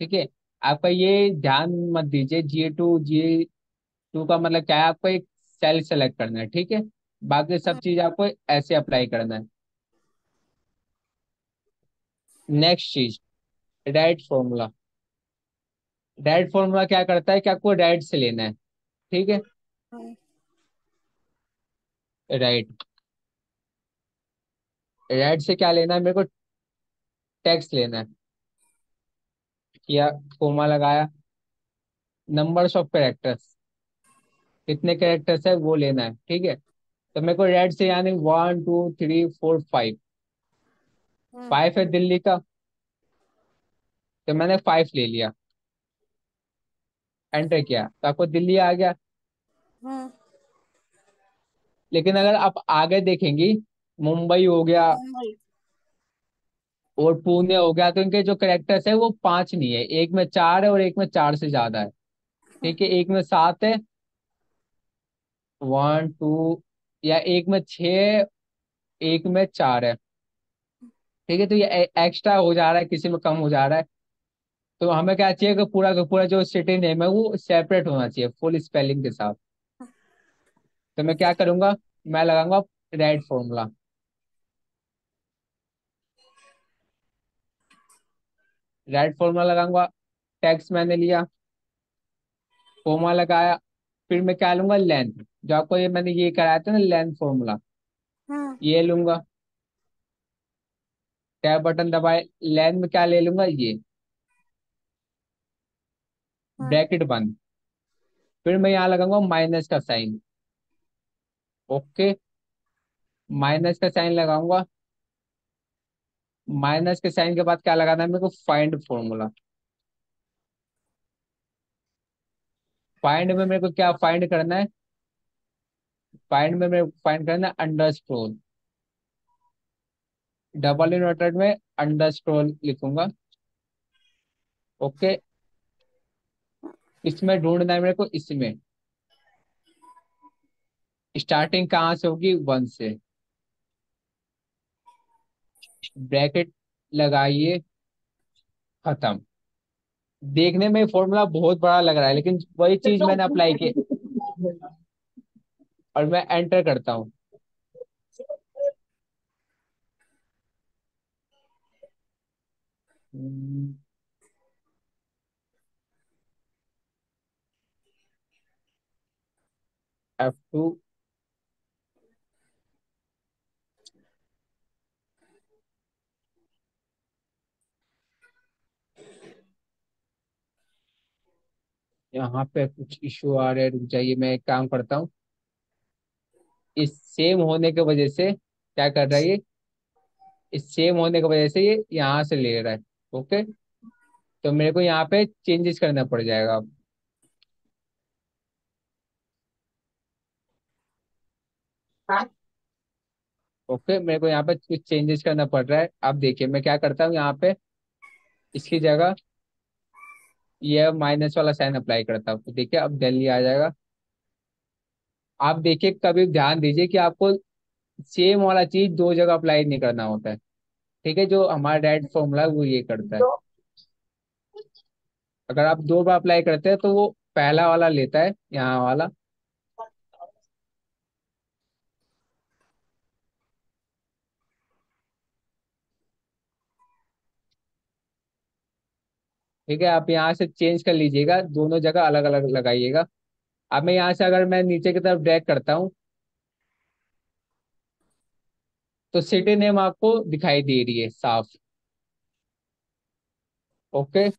ठीक है। आपका ये ध्यान मत दीजिए, जी टू का मतलब क्या है, आपको एक सेल सेलेक्ट करना है, ठीक है। बाकी सब चीज आपको ऐसे अप्लाई करना है। नेक्स्ट चीज, डायरेक्ट फॉर्मूला। डायरेक्ट फॉर्मूला क्या करता है कि आपको डायरेक्ट से लेना है, ठीक है। राइट, राइट से क्या लेना है मेरे को, टेक्स्ट लेना है। या कोमा लगाया, नंबर्स ऑफ कैरेक्टर्स, कितने कैरेक्टर्स है वो लेना है, ठीक है। तो मेरे को रेड से यानी 1 2 3 4 5, फाइव है दिल्ली का, तो मैंने फाइव ले लिया, एंटर किया तो आपको दिल्ली आ गया। लेकिन अगर आप आगे देखेंगी, मुंबई हो गया और पुणे हो गया, तो इनके जो करेक्टर्स है वो पांच नहीं है, एक में चार है और एक में चार से ज्यादा है। ठीक है, एक में सात है, वन टू, या एक में छह, एक में चार है। ठीक है, तो ये एक्स्ट्रा हो जा रहा है, किसी में कम हो जा रहा है। तो हमें क्या चाहिए कि पूरा का पूरा जो सिटी नेम है वो सेपरेट होना चाहिए फुल स्पेलिंग के साथ। तो मैं क्या करूंगा, मैं लगाऊंगा राइट फॉर्मूला। राइट फॉर्मूला लगाऊंगा, टैक्स मैंने लिया, कोमा लगाया, फिर मैं क्या लूंगा, लेंथ। जो आपको ये मैंने ये कराया था ना लेंथ फॉर्मूला, ये लूंगा। टैब बटन दबाए, लेंथ में क्या ले लूंगा, ये ब्रैकेट बंद। फिर मैं यहाँ लगाऊंगा माइनस का साइन। ओके, माइनस का साइन लगाऊंगा। माइनस के साइन के बाद क्या लगाना है मेरे को, फाइंड फॉर्मूला। फाइंड में मेरे को क्या फाइंड करना है, फाइंड में मेरे को फाइंड करना है अंडर स्क्रोल। डबल इन्वर्टेड में अंडर स्क्रोल लिखूंगा, ओके, इसमें ढूंढना है मेरे को, इसमें स्टार्टिंग कहाँ से होगी, 1 से। ब्रैकेट लगाइए, खत्म। देखने में फॉर्मूला बहुत बड़ा लग रहा है, लेकिन वही चीज मैंने अप्लाई की, और मैं एंटर करता हूँ। F2। यहाँ पे कुछ इशू आ रहे हैं, रुक जाइए, मैं एक काम करता हूँ। इस सेम होने की वजह से क्या कर रहा है ये, इस सेम होने की वजह से ये यहाँ से ले रहा है। ओके, तो मेरे को यहाँ पे चेंजेस करना पड़ जाएगा अब। ओके, मेरे को यहाँ पे कुछ चेंजेस करना पड़ रहा है। अब देखिए मैं क्या करता हूँ, यहाँ पे इसकी जगह ये माइनस वाला साइन अप्लाई करता हूँ, तो देखिए अब दिल्ली आ जाएगा। आप देखिए, कभी ध्यान दीजिए कि आपको सेम वाला चीज दो जगह अप्लाई नहीं करना होता है। ठीक है, जो हमारा डायरेक्ट फॉर्मूला है वो ये करता है। अगर आप दो बार अप्लाई करते हैं तो वो पहला वाला लेता है, यहाँ वाला। ठीक है, आप यहाँ से चेंज कर लीजिएगा, दोनों जगह अलग अलग लगाइएगा। अब मैं यहाँ से अगर मैं नीचे की तरफ ड्रैग करता हूँ, तो सिटी नेम आपको दिखाई दे रही है साफ। ओके,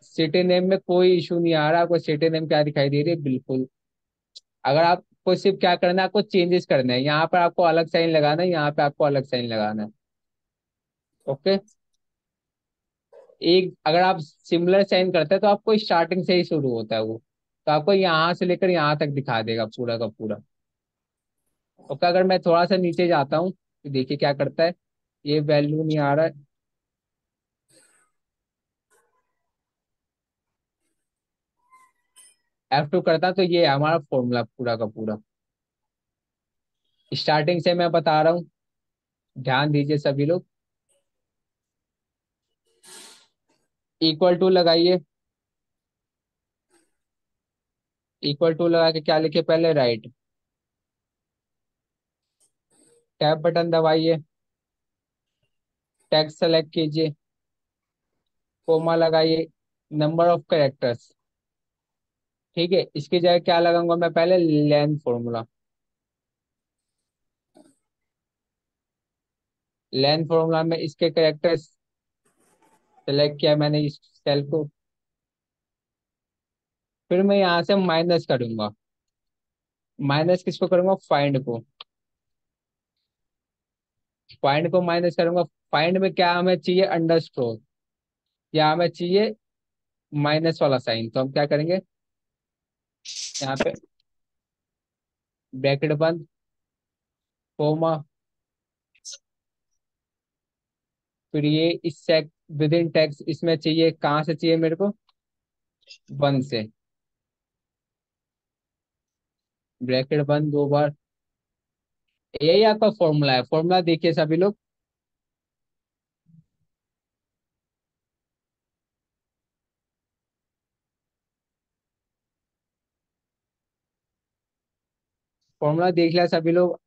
सिटी नेम में कोई इशू नहीं आ रहा। आपको सिटी नेम क्या दिखाई दे रही है, बिल्कुल। अगर आपको सिर्फ क्या करना है, आपको चेंजेस करना है, यहाँ पर आपको अलग साइन लगाना है, यहाँ पे आपको अलग साइन लगाना है। ओके, एक अगर आप सिमिलर साइन करते हैं तो आपको स्टार्टिंग से ही शुरू होता है वो, तो आपको यहाँ से लेकर यहाँ तक दिखा देगा पूरा का पूरा। ओके, अगर मैं थोड़ा सा नीचे जाता हूँ तो देखिए क्या करता है, ये वैल्यू नहीं आ रहा है। F2 करता तो ये है हमारा फॉर्मूला पूरा का पूरा। स्टार्टिंग से मैं बता रहा हूँ, ध्यान दीजिए सभी लोग। इक्वल टू लगाइए, इक्वल टू लगा के क्या लिखे, पहले राइट, टैब बटन दबाइए, टेक्स्ट सेलेक्ट कीजिए, कोमा लगाइए, नंबर ऑफ कैरेक्टर्स। ठीक है, इसकी जगह क्या लगाऊंगा मैं, पहले लेंथ फॉर्मूला। लेंथ फॉर्मूला में इसके कैरेक्टर्स सेलेक्ट किया मैंने, इस सेल को। फिर मैं यहाँ से माइनस करूंगा। माइनस किसको करूंगा, फाइंड को। फाइंड को माइनस करूंगा। फाइंड में क्या हमें चाहिए, अंडरस्कोर, या हमें चाहिए माइनस वाला साइन। तो हम क्या करेंगे, यहाँ पे ब्रैकेट बंद, कोमा, फिर ये इस सेक विद इन टैक्स, इसमें चाहिए, कहाँ से चाहिए मेरे को, 1 से। ब्रैकेट बंद 2 बार। यही आपका फॉर्मूला है। फॉर्मूला देखिए सभी लोग, फॉर्मूला देख लिया सभी लोग।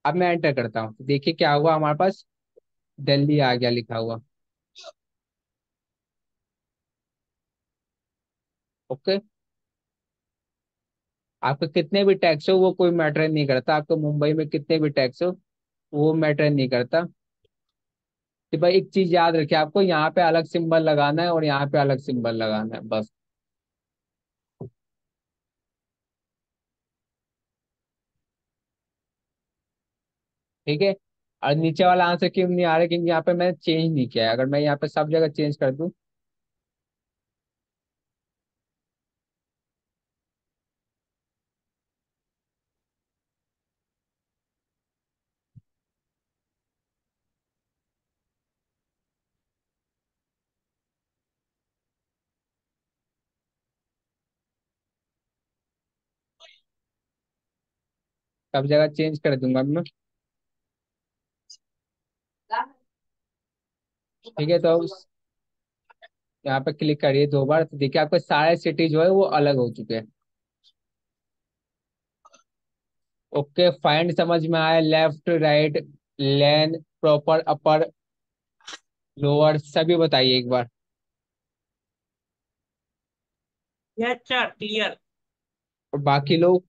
अब मैं एंटर करता हूँ, देखिए क्या हुआ हमारे पास, दिल्ली आ गया लिखा हुआ। ओके, आपके कितने भी टैक्स हो वो कोई मैटर नहीं करता, आपको मुंबई में कितने भी टैक्स हो वो मैटर नहीं करता। कि भाई एक चीज याद रखिए, आपको यहाँ पे अलग सिंबल लगाना है और यहाँ पे अलग सिंबल लगाना है, बस। ठीक है, और नीचे वाला आंसर क्यों नहीं आ रहा है, क्योंकि यहाँ पे मैंने चेंज नहीं किया है। अगर मैं यहाँ पे सब जगह चेंज कर दूं, सब जगह चेंज कर दूंगा मैं। ठीक है, तो यहाँ पे क्लिक करिए 2 बार, तो देखिए आपके सारे सिटी जो है वो अलग हो चुके हैं। ओके, फाइंड समझ में आया, लेफ्ट राइट लेन प्रॉपर अपर लोअर सभी बताइए एक बार। Yes sir, clear. और बाकी लोग,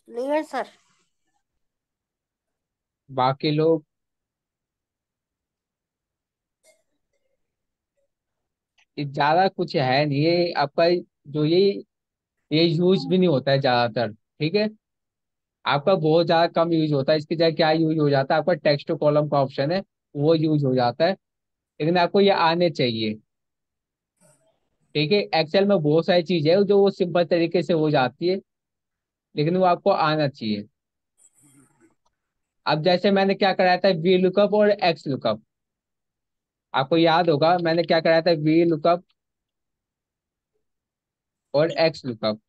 क्लियर सर। बाकी लोग ये ज्यादा कुछ है नहीं, ये आपका जो ये यूज भी नहीं होता है ज्यादातर। ठीक है, आपका बहुत ज्यादा कम यूज होता है। इसकी जगह क्या यूज हो जाता है, आपका टेक्स्ट टू कॉलम का ऑप्शन है, वो यूज हो जाता है। लेकिन आपको ये आने चाहिए। ठीक है, एक्सेल में बहुत सारी चीजें है जो वो सिंपल तरीके से हो जाती है, लेकिन वो आपको आना चाहिए। अब जैसे मैंने क्या कराया था, वी लुकअप और एक्स लुकअप। आपको याद होगा मैंने क्या कराया था, वी लुकअप और एक्स लुकअप,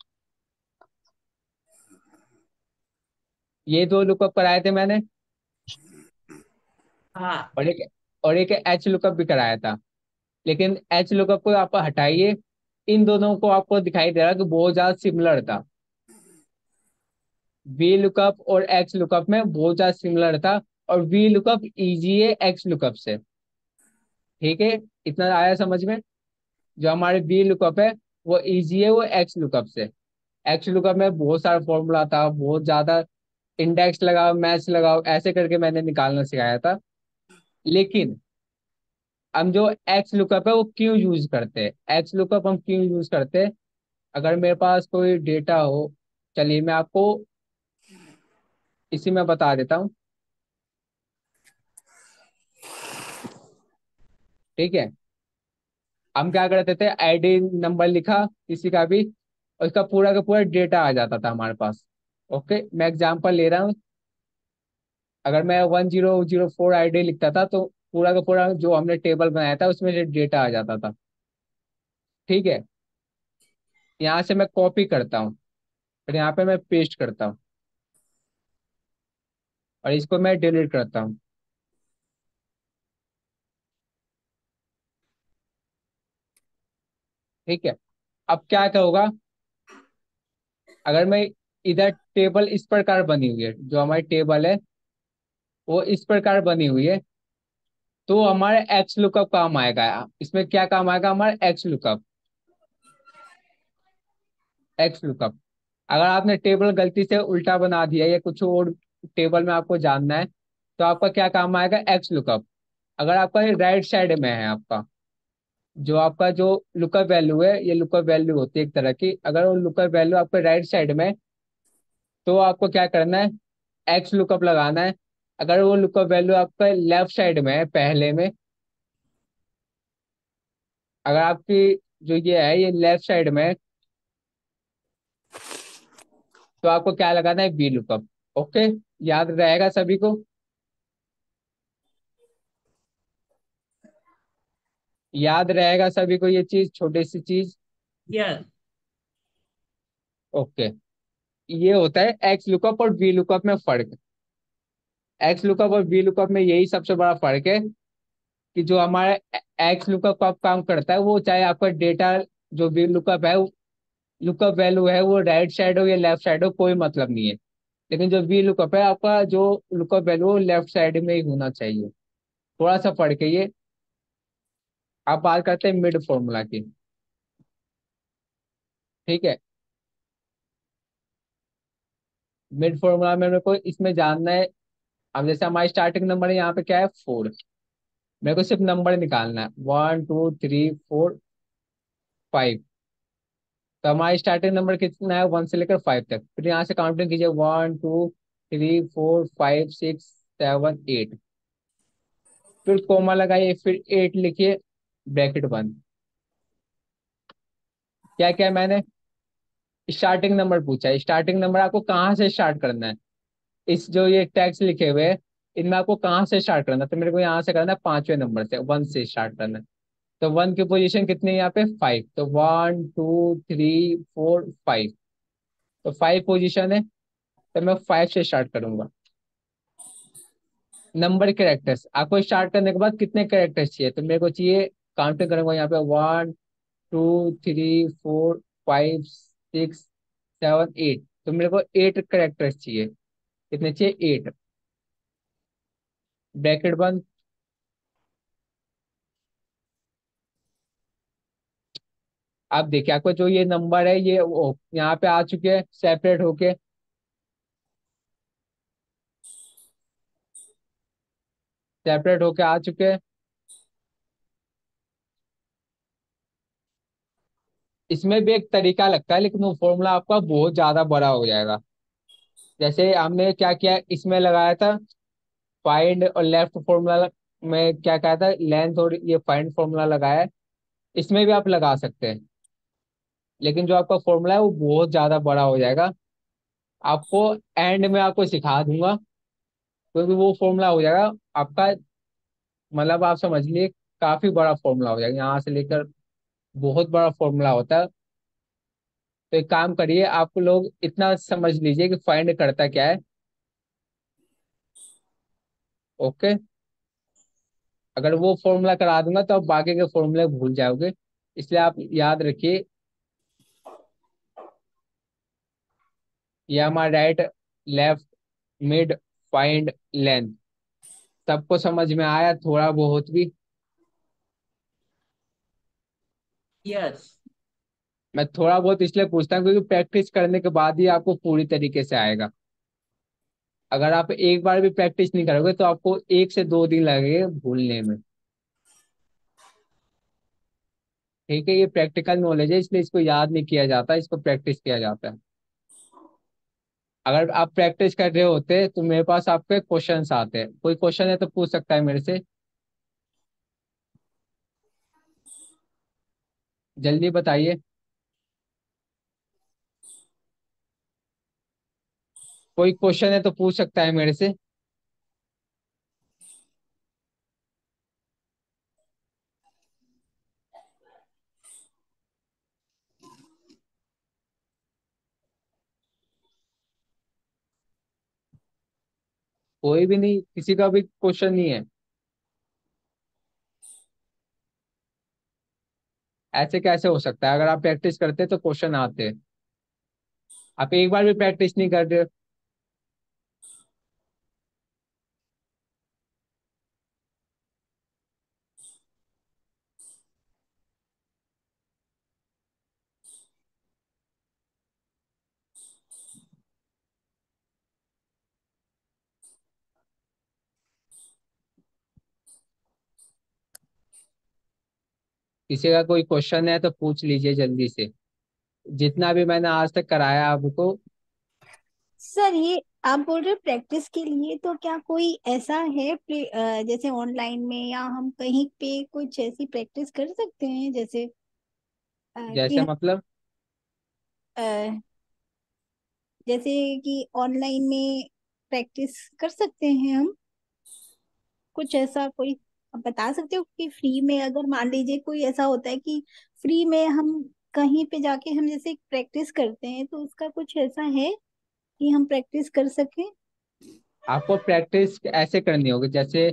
ये दो लुकअप कराए थे मैंने। हाँ। और एक एच लुकअप भी कराया था। लेकिन एच लुकअप को आप हटाइए, इन दोनों को आपको दिखाई दे रहा है कि बहुत ज्यादा सिमिलर था। वी लुकअप और एक्स लुकअप में बहुत ज्यादा सिमिलर था, और वी लुकअप इजी है एक्स लुकअप से। ठीक है, इतना आया समझ में। जो हमारे वी लुकअप है वो इजी है वो एक्स लुकअप से। एक्स लुकअप में बहुत सारा फॉर्मूला था, बहुत ज्यादा इंडेक्स लगाओ मैच लगाओ ऐसे करके मैंने निकालना सिखाया था। लेकिन हम जो एक्स लुकअप है वो क्यों यूज करते हैं, एक्स लुकअप हम क्यों यूज करते हैं, अगर मेरे पास कोई डेटा हो, चलिए मैं आपको इसी में बता देता हूँ। ठीक है, हम क्या करते थे, आईडी नंबर लिखा किसी का भी, और उसका पूरा का पूरा डेटा आ जाता था हमारे पास। ओके, मैं एग्जांपल ले रहा हूँ। अगर मैं 1004 आईडी लिखता था तो पूरा का पूरा जो हमने टेबल बनाया था उसमें से डेटा आ जाता था। ठीक है, यहाँ से मैं कॉपी करता हूँ, फिर यहाँ पे मैं पेस्ट करता हूँ, और इसको मैं डिलीट करता हूँ। ठीक है, अब क्या क्या होगा, अगर मैं इधर टेबल इस प्रकार बनी हुई है, जो हमारी टेबल है वो इस प्रकार बनी हुई है, तो हमारे एक्स लुकअप काम आएगा। इसमें क्या काम आएगा, हमारा एक्स लुकअप। एक्स लुकअप, अगर आपने टेबल गलती से उल्टा बना दिया या कुछ और टेबल में आपको जानना है, तो आपका क्या काम आएगा, एक्स लुकअप। अगर आपका राइट साइड में है आपका, जो आपका जो लुकअप वैल्यू है, ये लुकअप वैल्यू होती है एक तरह की, अगर वो लुकअप वैल्यू आपके राइट साइड में है, तो आपको क्या करना है, एक्स लुकअप लगाना है। अगर वो लुकअप वैल्यू आपका लेफ्ट साइड में है पहले में, अगर आपकी जो ये है ये लेफ्ट साइड में है, तो आपको क्या लगाना है, बी लुकअप। ओके, याद रहेगा सभी को। याद रहेगा सभी को ये चीज, छोटी सी चीज। यस। ओके, ये होता है एक्स लुकअप और वी लुकअप में फर्क। एक्स लुकअप और वी लुकअप में यही सबसे बड़ा फर्क है कि जो हमारा एक्स लुकअप का काम करता है, वो चाहे आपका डेटा, जो वी लुकअप है, लुकअप वैल्यू है वो राइट साइड हो या लेफ्ट साइड हो कोई मतलब नहीं है। लेकिन जो वी लुकअप है आपका जो लुकअप वैल्यू लेफ्ट साइड में ही होना चाहिए। थोड़ा सा फर्क है ये। आप बात करते हैं मिड फॉर्मूला की। ठीक है, मिड फॉर्मूला में मेरे को इसमें जानना है। अब जैसे हमारी स्टार्टिंग नंबर है यहाँ पे क्या है, 4। मेरे को सिर्फ नंबर निकालना है, 1 2 3 4 5। तो हमारी स्टार्टिंग नंबर कितना है, 1 से लेकर 5 तक। फिर यहाँ से काउंटिंग कीजिए, 1 2 3 4 5 6 7 8। फिर कोमा लगाइए, फिर 8 लिखिए, ब्रैकेट बंद। क्या क्या मैंने स्टार्टिंग नंबर पूछा है, स्टार्टिंग नंबर आपको कहाँ से स्टार्ट करना है। इस जो ये टैक्स लिखे हुए हैं, इनमें आपको कहाँ से स्टार्ट करना है, तो मेरे को यहाँ से करना है 5वें नंबर से, 1 से स्टार्ट करना है। तो 1 की पोजीशन कितनी है यहाँ पे, 5, तो 1 2 3 4 5। तो 5 पोजीशन है, तो मैं 5 से स्टार्ट करूंगा। नंबर कैरेक्टर्स आपको स्टार्ट करने के बाद कितने कैरेक्टर्स चाहिए, तो मेरे को चाहिए, काउंटिंग करूंगा यहाँ पे 1 2 3 4 5 6 7 8, तो मेरे को 8 कैरेक्टर्स चाहिए। कितने चाहिए? 8। ब्रैकेट बंद। आप देखिए आपको जो ये नंबर है ये यहाँ पे आ चुके हैं सेपरेट होके। सेपरेट होके आ चुके हैं। इसमें भी एक तरीका लगता है, लेकिन वो फॉर्मूला आपका बहुत ज्यादा बड़ा हो जाएगा। जैसे हमने क्या किया, इसमें लगाया था फाइंड, और लेफ्ट फॉर्मूला में क्या कहा था, लेंथ, और ये फाइंड फॉर्मूला लगाया है। इसमें भी आप लगा सकते हैं, लेकिन जो आपका फॉर्मूला है वो बहुत ज्यादा बड़ा हो जाएगा। आपको एंड में आपको सिखा दूंगा, क्योंकि वो फॉर्मूला हो जाएगा आपका, मतलब आप समझ लिए काफी बड़ा फॉर्मूला हो जाएगा, यहाँ से लेकर बहुत बड़ा फॉर्मूला होता है। तो एक काम करिए, आप लोग इतना समझ लीजिए कि फाइंड करता क्या है। ओके। अगर वो फॉर्मूला करा दूंगा तो आप बाकी के फॉर्मूले भूल जाओगे, इसलिए आप याद रखिए, ये हमारा right, left, mid, find, length. सबको समझ में आया थोड़ा बहुत भी? यस। मैं थोड़ा बहुत इसलिए पूछता हूँ क्योंकि प्रैक्टिस करने के बाद ही आपको पूरी तरीके से आएगा। अगर आप एक बार भी प्रैक्टिस नहीं करोगे तो आपको 1 से 2 दिन लगेंगे भूलने में। ठीक है, ये प्रैक्टिकल नॉलेज है, इसलिए इसको याद नहीं किया जाता, इसको प्रैक्टिस किया जाता है। अगर आप प्रैक्टिस कर रहे होते तो मेरे पास आपके क्वेश्चंस आते हैं, कोई क्वेश्चन है तो पूछ सकता है मेरे से, जल्दी बताइए। कोई क्वेश्चन है तो पूछ सकता है मेरे से। कोई भी नहीं, किसी का भी क्वेश्चन नहीं है? ऐसे कैसे हो सकता है? अगर आप प्रैक्टिस करते तो क्वेश्चन आते। आप एक बार भी प्रैक्टिस नहीं कर रहे हो। किसी का कोई क्वेश्चन है तो पूछ लीजिए जल्दी से, जितना भी मैंने आज तक कराया आपको। सर ये आप बोल रहे हो प्रैक्टिस के लिए, तो क्या कोई ऐसा है जैसे ऑनलाइन में या हम कहीं पे कुछ ऐसी प्रैक्टिस कर सकते हैं, जैसे कि जैसे मतलब? अ, जैसे कि ऑनलाइन में प्रैक्टिस कर सकते हैं हम, कुछ ऐसा कोई आप बता सकते हो कि फ्री में, अगर मान लीजिए कोई ऐसा होता है कि फ्री में हम कहीं पे जाके हम जैसे प्रैक्टिस करते हैं, तो उसका कुछ ऐसा है कि हम प्रैक्टिस कर सकें। आपको प्रैक्टिस ऐसे करनी होगी, जैसे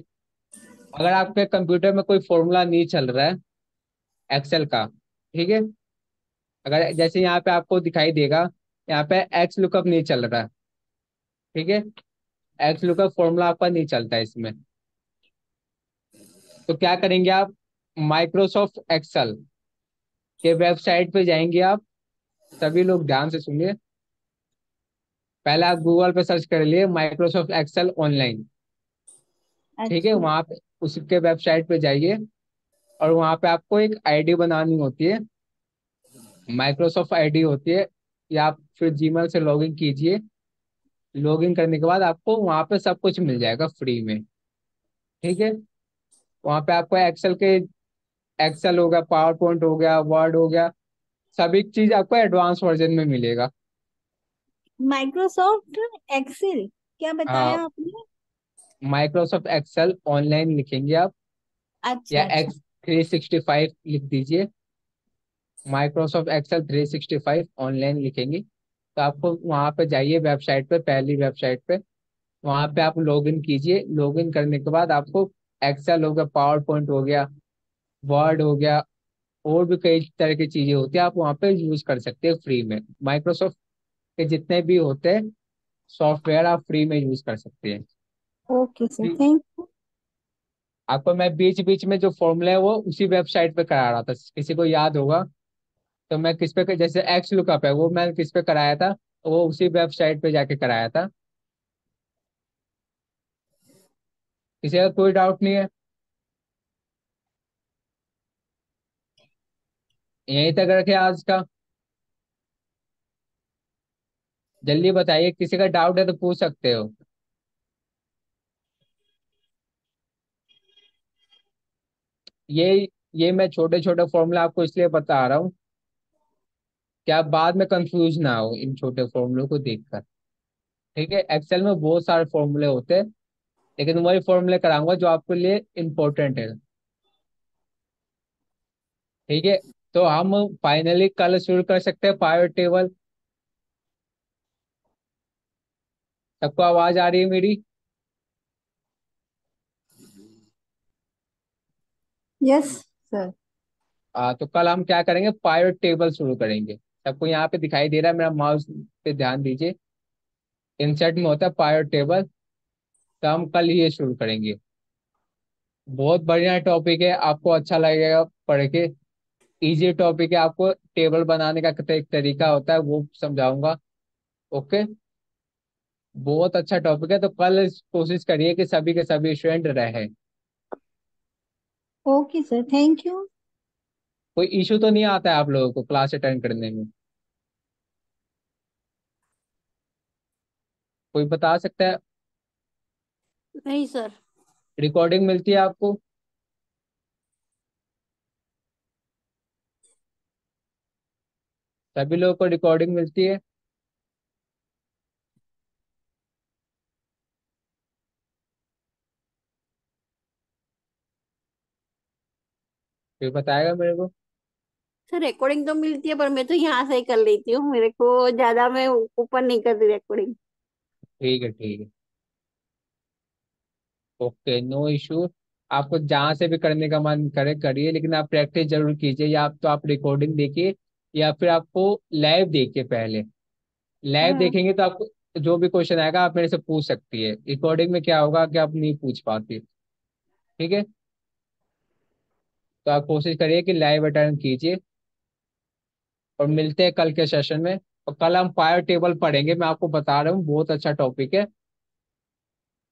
अगर आपके कंप्यूटर में कोई फॉर्मूला नहीं चल रहा है एक्सेल का, ठीक है, अगर जैसे यहाँ पे आपको दिखाई देगा, यहाँ पे एक्स लुकअप नहीं चल रहा है, ठीक है, एक्स लुकअप फॉर्मूला आपका नहीं चलता है इसमें, तो क्या करेंगे आप, माइक्रोसॉफ्ट एक्सेल के वेबसाइट पे जाएंगे आप। सभी लोग ध्यान से सुनिए, पहले आप गूगल पे सर्च कर लिए माइक्रोसॉफ्ट एक्सेल ऑनलाइन, ठीक है, अच्छा। वहां पे उसके वेबसाइट पे जाइए, और वहां पे आपको एक आईडी बनानी होती है, माइक्रोसॉफ्ट आईडी होती है, या आप फिर जीमेल से लॉगिन कीजिए। लॉगिन करने के बाद आपको वहां पे सब कुछ मिल जाएगा फ्री में, ठीक है। वहां पे आपको एक्सेल के, एक्सेल हो गया, पावर पॉइंट हो गया, वर्ड हो गया, सभी चीज आपको एडवांस वर्जन में मिलेगा। माइक्रोसॉफ्ट एक्सेल क्या हाँ, बताया आपने? माइक्रोसॉफ्ट एक्सेल ऑनलाइन लिखेंगे आप, अच्छा या अच्छा। X365 लिख दीजिए, माइक्रोसॉफ्ट एक्सेल 365 ऑनलाइन लिखेंगे, तो आपको वहां पे जाइए वेबसाइट पे, पहली वेबसाइट पे, वहां पे आप लॉगिन कीजिए। लॉगिन करने के बाद आपको एक्सेल हो गया, पावर पॉइंट हो गया, वर्ड हो गया, और भी कई तरह की चीजें होती है, आप वहां पे यूज कर सकते हैं फ्री में। माइक्रोसॉफ्ट के जितने भी होते हैं सॉफ्टवेयर आप फ्री में यूज कर सकते हैं। Okay sir, free- thank you. आपको मैं बीच बीच में जो फॉर्मूला है वो उसी वेबसाइट पे करा रहा था, किसी को याद होगा। तो मैं किस पे, जैसे एक्स लुकअप है वो मैं किस पे कराया था, वो उसी वेबसाइट पे जाके कराया था। किसी का कोई डाउट नहीं है? यहीं तक रखे आज का। जल्दी बताइए, किसी का डाउट है तो पूछ सकते हो। ये ये मैं छोटे छोटे फॉर्मूला आपको इसलिए बता रहा हूँ कि आप बाद में कंफ्यूज ना हो इन छोटे फॉर्मूलों को देखकर। ठीक है, एक्सेल में बहुत सारे फॉर्मूले होते हैं, लेकिन वही फॉर्मूले कराऊंगा जो आपके लिए इम्पोर्टेंट है। ठीक है, तो हम फाइनली कल शुरू कर सकते हैं पावर टेबल। सबको आवाज आ रही है मेरी? Yes sir. तो कल हम क्या करेंगे, पावर टेबल शुरू करेंगे। सबको यहाँ पे दिखाई दे रहा है, मेरा माउस पे ध्यान दीजिए। इंसर्ट में होता है पावर टेबल। तो हम कल ये शुरू करेंगे। बहुत बढ़िया टॉपिक है, आपको अच्छा लगेगा पढ़ के। इजी टॉपिक है, आपको टेबल बनाने का एक तरीका होता है वो समझाऊंगा। ओके, बहुत अच्छा टॉपिक है। तो कल कोशिश करिए कि सभी के सभी स्टूडेंट रहे। Okay sir, thank you. कोई इशू तो नहीं आता है आप लोगों को क्लास अटेंड करने में? कोई बता सकता है? नहीं सर। रिकॉर्डिंग मिलती है आपको? सभी लोगों को रिकॉर्डिंग मिलती है? कोई बताएगा मेरे को? सर रिकॉर्डिंग तो मिलती है, पर मैं तो यहाँ से ही कर लेती हूँ, मेरे को ज्यादा मैं ऊपर नहीं करती रिकॉर्डिंग। ठीक है, ठीक है। Okay, no issue. आपको जहाँ से भी करने का मन करे करिए, लेकिन आप प्रैक्टिस जरूर कीजिए। या आप तो आप रिकॉर्डिंग देखिए, या फिर आपको लाइव देखिए पहले। लाइव हाँ। देखेंगे तो आपको जो भी क्वेश्चन आएगा आप मेरे से पूछ सकती है। रिकॉर्डिंग में क्या होगा कि आप नहीं पूछ पाती। ठीक है, तो आप कोशिश करिए कि लाइव अटेंड कीजिए। और मिलते हैं कल के सेशन में। और कल हम फायर टेबल पढ़ेंगे, मैं आपको बता रहा हूँ बहुत अच्छा टॉपिक है।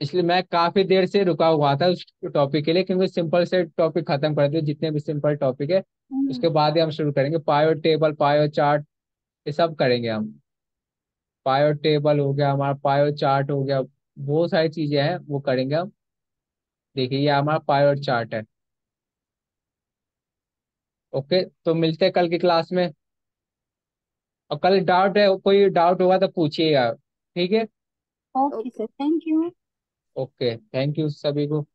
इसलिए मैं काफी देर से रुका हुआ था उस टॉपिक के लिए, क्योंकि सिंपल से टॉपिक खत्म कर दिए, जितने भी सिंपल टॉपिक है हम्म। उसके बाद ही हम शुरू करेंगे। पायो टेबल, पायो चार्ट, ये सब करेंगे हम। पायो टेबल हो गया हमारा, पायो चार्ट हो गया, बहुत सारी चीजें हैं वो करेंगे हम। देखिए ये हमारा पायो चार्ट है। ओके, तो मिलते हैं कल की क्लास में। और कल डाउट है, कोई डाउट होगा तो पूछिएगा। ठीक है। Okay sir, thank you. Okay, thank you सभी को।